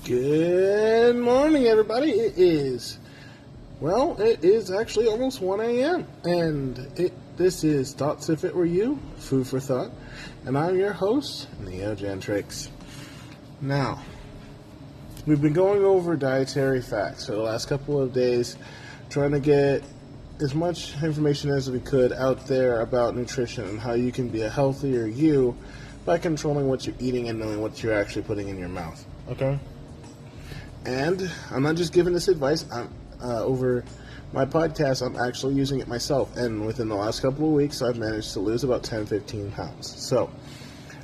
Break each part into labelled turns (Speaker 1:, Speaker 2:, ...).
Speaker 1: Good morning, everybody. It is actually almost 1 a.m. And this is Thoughts If It Were You, Food for Thought. And I'm your host, Gentrics. Now, we've been going over dietary facts for the last couple of days, trying to get as much information as we could out there about nutrition and how you can be a healthier you by controlling what you're eating and knowing what you're actually putting in your mouth. Okay? And I'm not just giving this advice. Over my podcast, I'm actually using it myself. And within the last couple of weeks, I've managed to lose about 10-15 pounds. So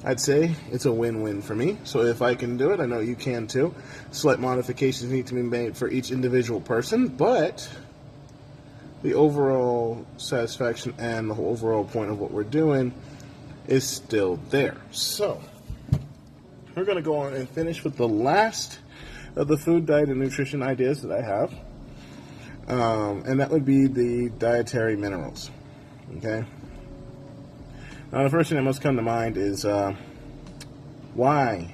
Speaker 1: I'd say it's a win-win for me. So if I can do it, I know you can too. Slight modifications need to be made for each individual person, but the overall satisfaction and the overall point of what we're doing is still there. So we're going to go on and finish with the last of the food, diet, and nutrition ideas that I have. And that would be the dietary minerals. Okay? Now, the first thing that must come to mind is why?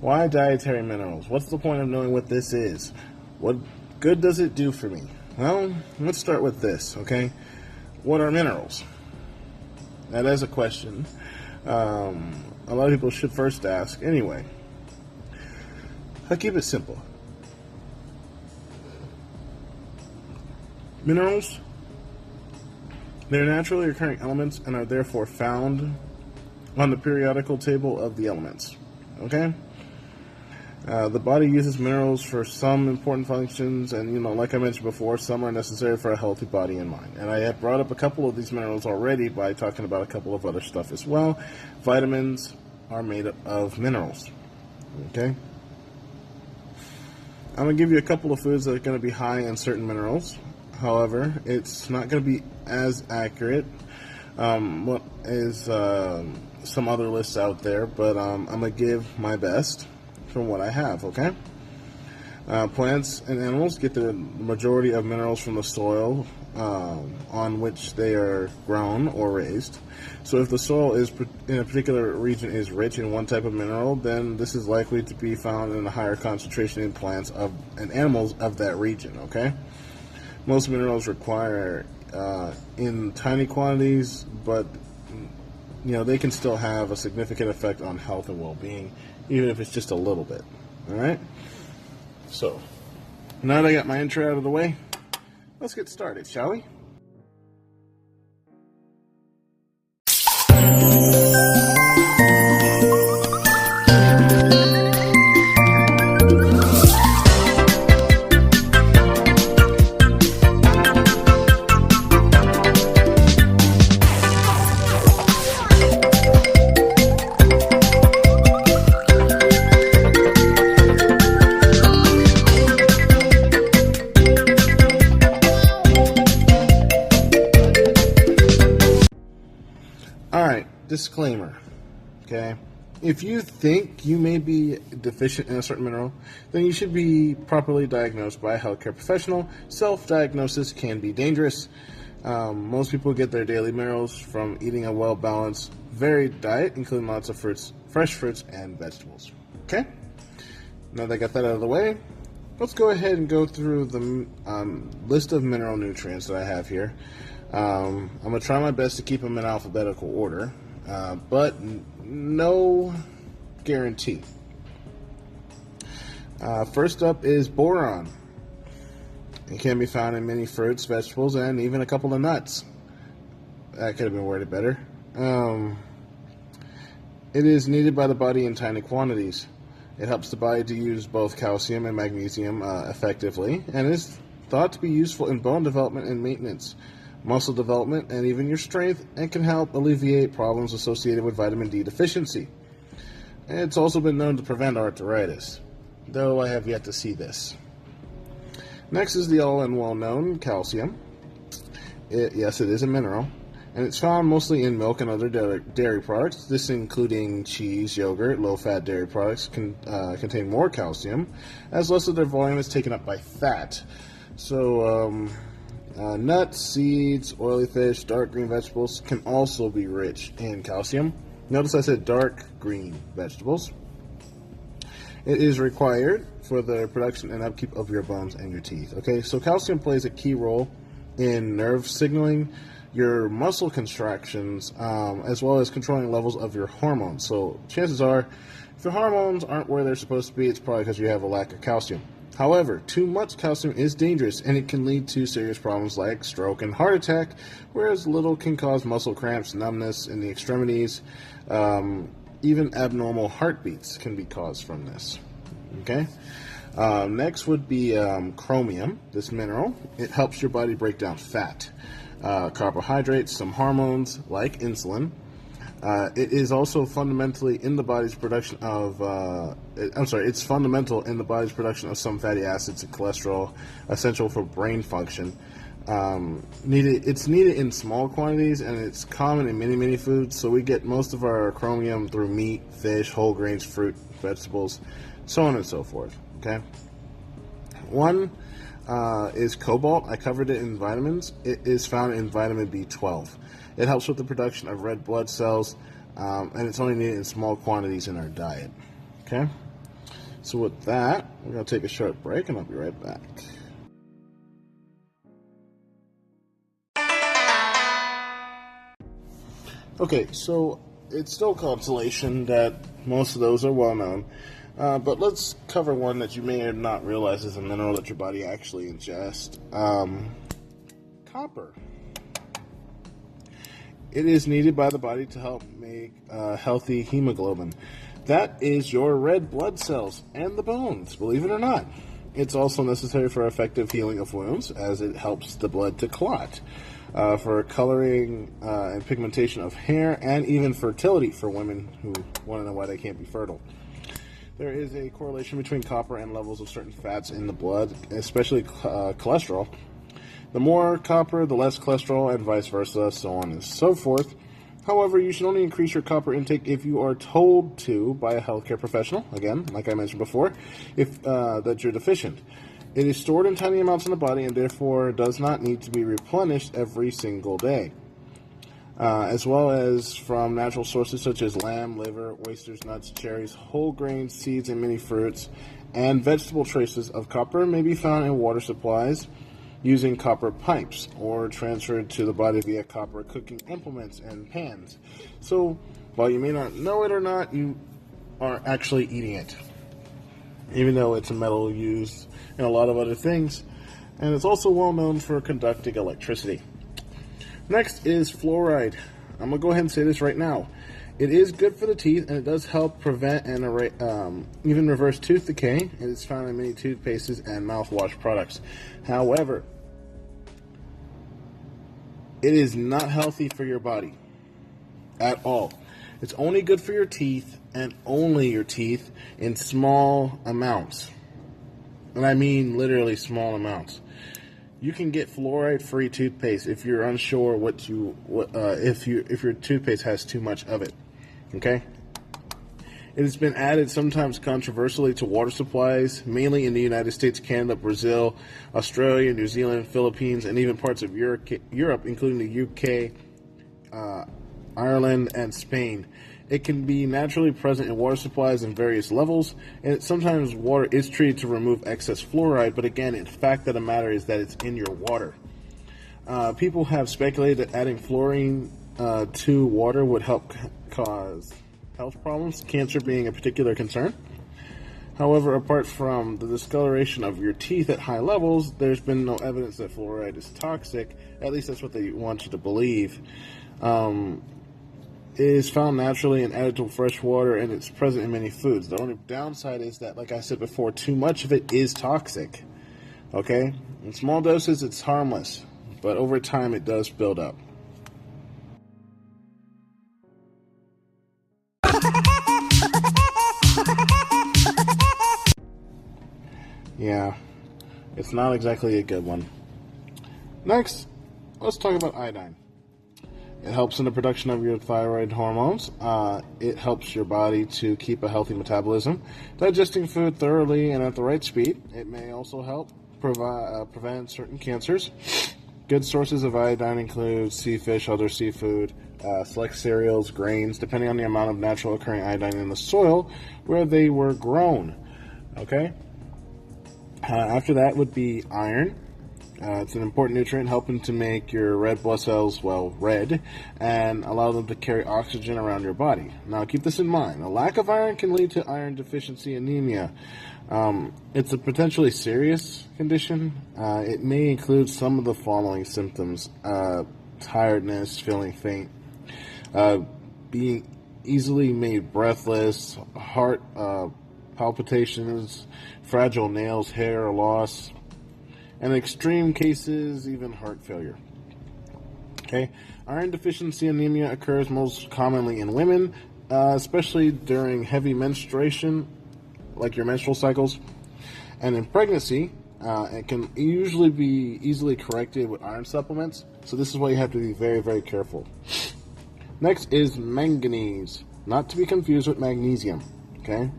Speaker 1: Why dietary minerals? What's the point of knowing what this is? What good does it do for me? Well, let's start with this, okay? What are minerals? Now, that's a question a lot of people should first ask anyway. I'll keep it simple. Minerals, they're naturally occurring elements and are therefore found on the periodical table of the elements. Okay? The body uses minerals for some important functions, and like I mentioned before, some are necessary for a healthy body and mind. And I have brought up a couple of these minerals already by talking about a couple of other stuff as well. Vitamins are made up of minerals. Okay? I'm going to give you a couple of foods that are going to be high in certain minerals. However, it's not going to be as accurate what is some other lists out there, but I'm going to give my best from what I have, okay? Plants and animals get the majority of minerals from the soil on which they are grown or raised. So if the soil is in a particular region is rich in one type of mineral, then this is likely to be found in a higher concentration in plants and animals of that region, okay? Most minerals require in tiny quantities, but they can still have a significant effect on health and well-being, even if it's just a little bit. All right? So, now that I got my intro out of the way, let's get started, shall we? Disclaimer, okay? If you think you may be deficient in a certain mineral, then you should be properly diagnosed by a healthcare professional. Self-diagnosis can be dangerous. Most people get their daily minerals from eating a well-balanced, varied diet, including lots of fruits, fresh fruits, and vegetables. Okay? Now that I got that out of the way, let's go ahead and go through the list of mineral nutrients that I have here. I'm going to try my best to keep them in alphabetical order. But no guarantee. First up is boron. It can be found in many fruits, vegetables, and even a couple of nuts. That could have been worded better. It is needed by the body in tiny quantities. It helps the body to use both calcium and magnesium effectively, and is thought to be useful in bone development and maintenance, muscle development, and even your strength, and can help alleviate problems associated with vitamin D deficiency. And it's also been known to prevent arthritis, though I have yet to see this. Next is the all and well-known calcium. Yes, it is a mineral, and it's found mostly in milk and other dairy products. This including cheese, yogurt, low-fat dairy products contain more calcium, as less of their volume is taken up by fat. So, nuts, seeds, oily fish, dark green vegetables can also be rich in calcium. Notice I said dark green vegetables. It is required for the production and upkeep of your bones and your teeth. Okay, so calcium plays a key role in nerve signaling, your muscle contractions, as well as controlling levels of your hormones. So chances are, if your hormones aren't where they're supposed to be, it's probably because you have a lack of calcium. However, too much calcium is dangerous, and it can lead to serious problems like stroke and heart attack, whereas little can cause muscle cramps, numbness in the extremities. Even abnormal heartbeats can be caused from this. Okay. Next would be chromium, this mineral. It helps your body break down fat, carbohydrates, some hormones like insulin. It is also fundamentally in the body's production of, it's fundamental in the body's production of some fatty acids and cholesterol, essential for brain function. It's needed in small quantities, and it's common in many foods. So we get most of our chromium through meat, fish, whole grains, fruit, vegetables, so on and so forth. Okay. One is cobalt. I covered it in vitamins. It is found in vitamin B12. It helps with the production of red blood cells, and it's only needed in small quantities in our diet. Okay. So with that, we're going to take a short break, and I'll be right back. Okay, so it's still consolation that most of those are well known, but let's cover one that you may or not realize is a mineral that your body actually ingests. Copper. It is needed by the body to help make healthy hemoglobin. That is your red blood cells and the bones, believe it or not. It's also necessary for effective healing of wounds, as it helps the blood to clot. For coloring and pigmentation of hair, and even fertility for women who want to know why they can't be fertile. There is a correlation between copper and levels of certain fats in the blood, especially cholesterol. The more copper, the less cholesterol, and vice versa, so on and so forth. However, you should only increase your copper intake if you are told to by a healthcare professional, again, like I mentioned before, if that you're deficient. It is stored in tiny amounts in the body and therefore does not need to be replenished every single day. As well as from natural sources such as lamb, liver, oysters, nuts, cherries, whole grains, seeds, and many fruits. And vegetable traces of copper may be found in water supplies using copper pipes or transferred to the body via copper cooking implements and pans. So, while you may not know it or not, you are actually eating it, even though it's a metal used in a lot of other things, and it's also well known for conducting electricity. Next is fluoride. I'm going to go ahead and say this right now. It is good for the teeth, and it does help prevent and even reverse tooth decay, and it's found in many toothpastes and mouthwash products. However, it is not healthy for your body at all. It's only good for your teeth, and only your teeth, in small amounts. And I mean literally small amounts. You can get fluoride-free toothpaste if you're unsure if your toothpaste has too much of it. Okay? It has been added sometimes controversially to water supplies, mainly in the United States, Canada, Brazil, Australia, New Zealand, Philippines, and even parts of Europe, including the UK, Ireland, and Spain. It can be naturally present in water supplies in various levels, and sometimes water is treated to remove excess fluoride, but again, the fact of the matter is that it's in your water. People have speculated that adding fluorine to water would help cause health problems, cancer being a particular concern. However, apart from the discoloration of your teeth at high levels, there's been no evidence that fluoride is toxic. At least that's what they want you to believe. It is found naturally and added to fresh water, and it's present in many foods. The only downside is that, like I said before, too much of it is toxic. Okay? In small doses, it's harmless, but over time, it does build up. Yeah, it's not exactly a good one. Next, let's talk about iodine. It helps in the production of your thyroid hormones. It helps your body to keep a healthy metabolism, digesting food thoroughly and at the right speed. It may also help prevent certain cancers. Good sources of iodine include sea fish, other seafood, select cereals, grains, depending on the amount of natural occurring iodine in the soil where they were grown. Okay. After that would be iron. It's an important nutrient helping to make your red blood cells, well, red, and allow them to carry oxygen around your body. Now, keep this in mind. A lack of iron can lead to iron deficiency anemia. It's a potentially serious condition. It may include some of the following symptoms: tiredness, feeling faint, being easily made breathless, heart palpitations, fragile nails, hair loss, and in extreme cases, even heart failure. Okay, iron deficiency anemia occurs most commonly in women, especially during heavy menstruation, like your menstrual cycles, and in pregnancy. It can usually be easily corrected with iron supplements, so this is why you have to be very, very careful. Next is manganese, not to be confused with magnesium. Okay,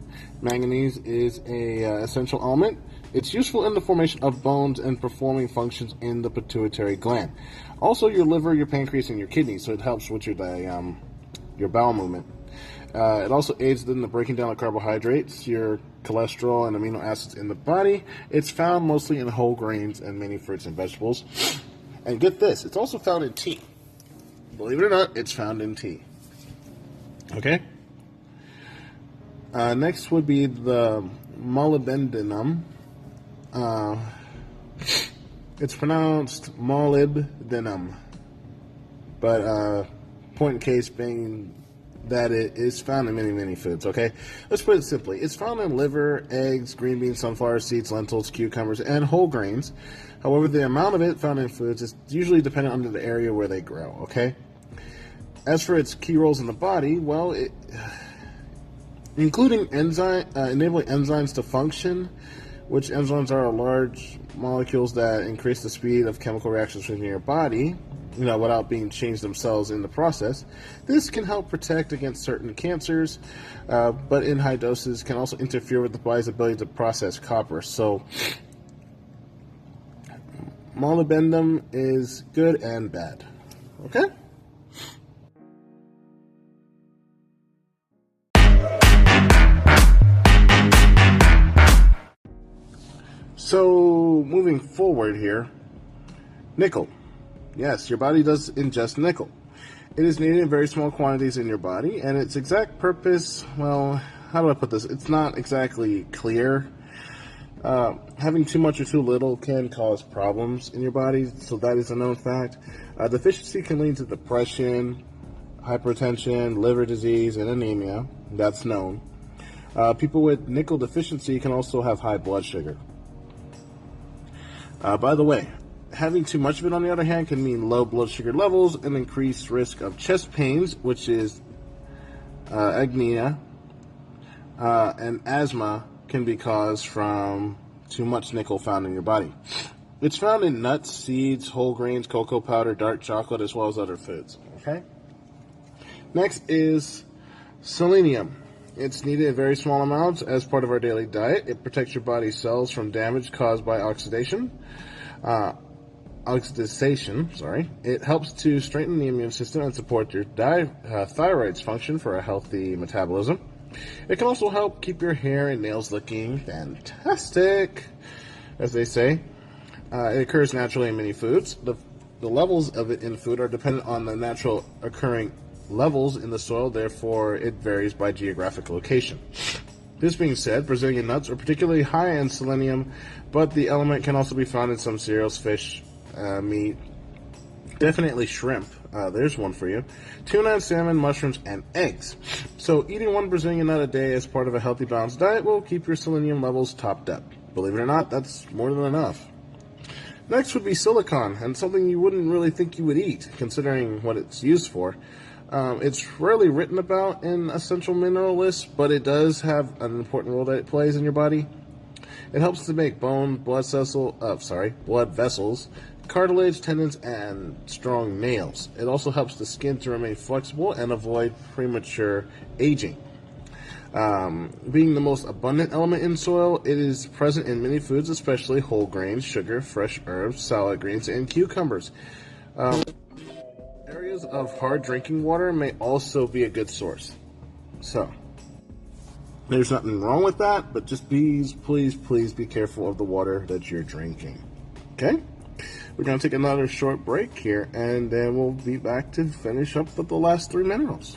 Speaker 1: manganese is a essential element. It's useful in the formation of bones and performing functions in the pituitary gland. Also, your liver, your pancreas, and your kidneys, so it helps with your bowel movement. It also aids in the breaking down of carbohydrates, your cholesterol, and amino acids in the body. It's found mostly in whole grains and many fruits and vegetables. And get this, it's also found in tea. Believe it or not, it's found in tea. Okay? Next would be the molybdenum. It's pronounced molybdenum, but point in case being that it is found in many, many foods. Okay, let's put it simply. It's found in liver, eggs, green beans, sunflower seeds, lentils, cucumbers, and whole grains. However, the amount of it found in foods is usually dependent on the area where they grow. Okay. As for its key roles in the body, well, including enabling enzymes to function, which enzymes are large molecules that increase the speed of chemical reactions within your body, without being changed themselves in the process. This can help protect against certain cancers, but in high doses can also interfere with the body's ability to process copper. So, molybdenum is good and bad. Okay? So, moving forward here, nickel. Yes, your body does ingest nickel. It is needed in very small quantities in your body, and its exact purpose, well, how do I put this? It's not exactly clear. Having too much or too little can cause problems in your body, so that is a known fact. Deficiency can lead to depression, hypertension, liver disease, and anemia. That's known. People with nickel deficiency can also have high blood sugar. By the way, having too much of it, on the other hand, can mean low blood sugar levels and increased risk of chest pains, which is agnia, and asthma can be caused from too much nickel found in your body. It's found in nuts, seeds, whole grains, cocoa powder, dark chocolate, as well as other foods. Okay. Next is selenium. It's needed in very small amounts as part of our daily diet. It protects your body's cells from damage caused by oxidation. It helps to strengthen the immune system and support your thyroid's function for a healthy metabolism. It can also help keep your hair and nails looking fantastic, as they say. It occurs naturally in many foods. The levels of it in food are dependent on the natural occurring levels in the soil, therefore it varies by geographic location. This being said, Brazilian nuts are particularly high in selenium, but the element can also be found in some cereals, fish, meat, definitely shrimp. There's one for you. Tuna, salmon, mushrooms, and eggs. So eating one Brazilian nut a day as part of a healthy, balanced diet will keep your selenium levels topped up. Believe it or not, that's more than enough. Next would be silicon, and something you wouldn't really think you would eat, considering what it's used for. It's rarely written about in essential mineral lists, but it does have an important role that it plays in your body. It helps to make blood vessels, cartilage, tendons, and strong nails. It also helps the skin to remain flexible and avoid premature aging. Being the most abundant element in soil, it is present in many foods, especially whole grains, sugar, fresh herbs, salad greens, and cucumbers. Areas of hard drinking water may also be a good source. So, There's nothing wrong with that, but just please be careful of the water that you're drinking. Okay? We're going to take another short break here, and then we'll be back to finish up with the last 3 minerals.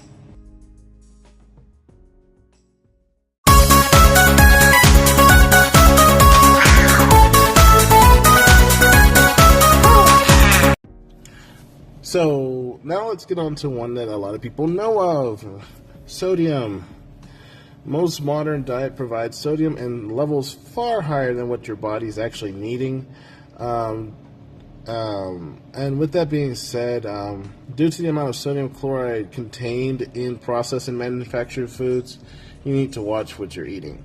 Speaker 1: So now let's get on to one that a lot of people know of, sodium. Most modern diet provides sodium in levels far higher than what your body's actually needing. And with that being said, due to the amount of sodium chloride contained in processed and manufactured foods, you need to watch what you're eating.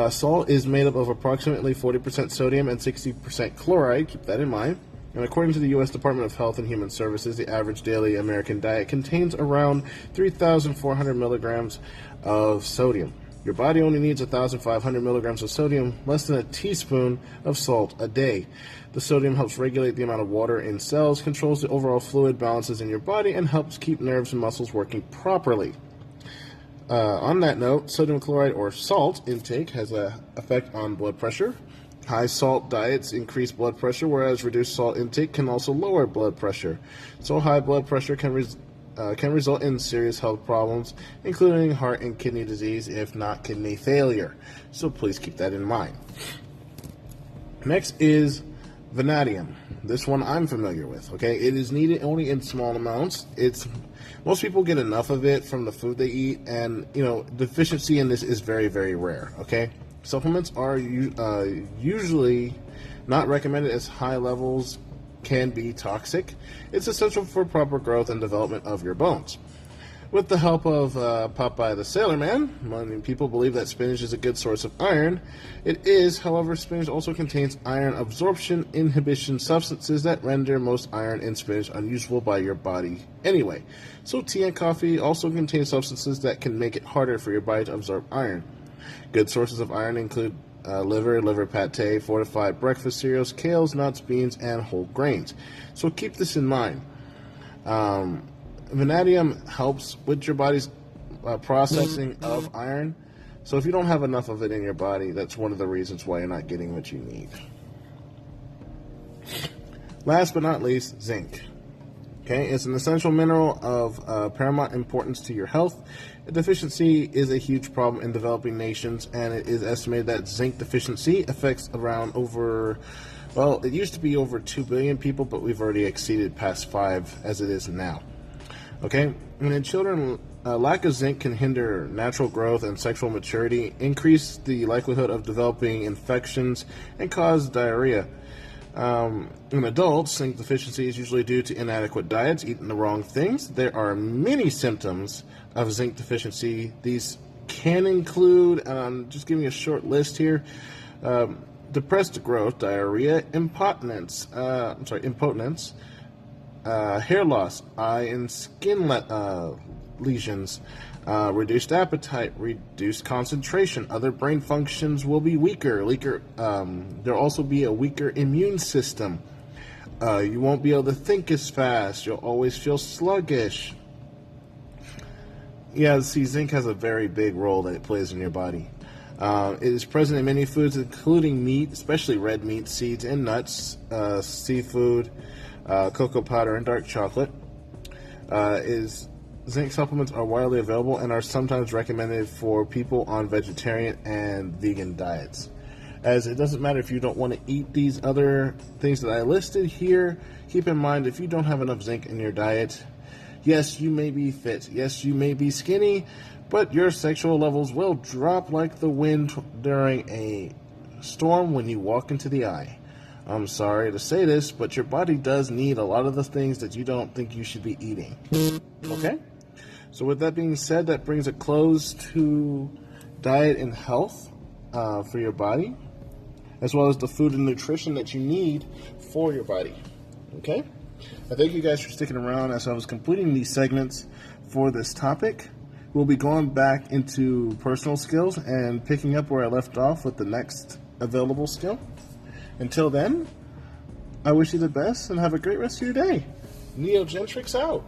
Speaker 1: Salt is made up of approximately 40% sodium and 60% chloride. Keep that in mind. And according to the U.S. Department of Health and Human Services, the average daily American diet contains around 3,400 milligrams of sodium. Your body only needs 1,500 milligrams of sodium, less than a teaspoon of salt a day. The sodium helps regulate the amount of water in cells, controls the overall fluid balances in your body, and helps keep nerves and muscles working properly. On that note, sodium chloride or salt intake has an effect on blood pressure. High salt diets increase blood pressure, whereas reduced salt intake can also lower blood pressure. So high blood pressure can result in serious health problems, including heart and kidney disease, if not kidney failure. So please keep that in mind. Next is vanadium. This one I'm familiar with. Okay, it is needed only in small amounts. Most people get enough of it from the food they eat, and deficiency in this is very, very rare. Okay. Supplements are usually not recommended as high levels can be toxic. It's essential for proper growth and development of your bones. With the help of Popeye the Sailor Man, many people believe that spinach is a good source of iron. It is, however, spinach also contains iron absorption inhibition substances that render most iron in spinach unusable by your body anyway. So tea and coffee also contain substances that can make it harder for your body to absorb iron. Good sources of iron include liver pate, fortified breakfast cereals, kales, nuts, beans, and whole grains. So keep this in mind. Vanadium helps with your body's processing of iron. So if you don't have enough of it in your body, that's one of the reasons why you're not getting what you need. Last but not least, zinc. Okay, it's an essential mineral of paramount importance to your health. A deficiency is a huge problem in developing nations, and it is estimated that zinc deficiency affects around it used to be over 2 billion people, but we've already exceeded past 5 as it is now. Okay, and in children, lack of zinc can hinder natural growth and sexual maturity, increase the likelihood of developing infections, and cause diarrhea. In adults, zinc deficiency is usually due to inadequate diets, eating the wrong things. There are many symptoms of zinc deficiency. These can include, and I'm just giving a short list here, depressed growth, diarrhea, impotence, hair loss, eye and skin lesions, reduced appetite, reduced concentration. Other brain functions will be weaker. There'll also be a weaker immune system. You won't be able to think as fast. You'll always feel sluggish. Yeah, see, zinc has a very big role that it plays in your body. It is present in many foods, including meat, especially red meat, seeds, and nuts, seafood, cocoa powder, and dark chocolate. Zinc supplements are widely available and are sometimes recommended for people on vegetarian and vegan diets. As it doesn't matter if you don't want to eat these other things that I listed here, keep in mind if you don't have enough zinc in your diet, yes, you may be fit, yes, you may be skinny, but your sexual levels will drop like the wind during a storm when you walk into the eye. I'm sorry to say this, but your body does need a lot of the things that you don't think you should be eating. Okay? So with that being said, that brings a close to diet and health for your body, as well as the food and nutrition that you need for your body. Okay? I thank you guys for sticking around as I was completing these segments for this topic. We'll be going back into personal skills and picking up where I left off with the next available skill. Until then, I wish you the best and have a great rest of your day. Gentrics out.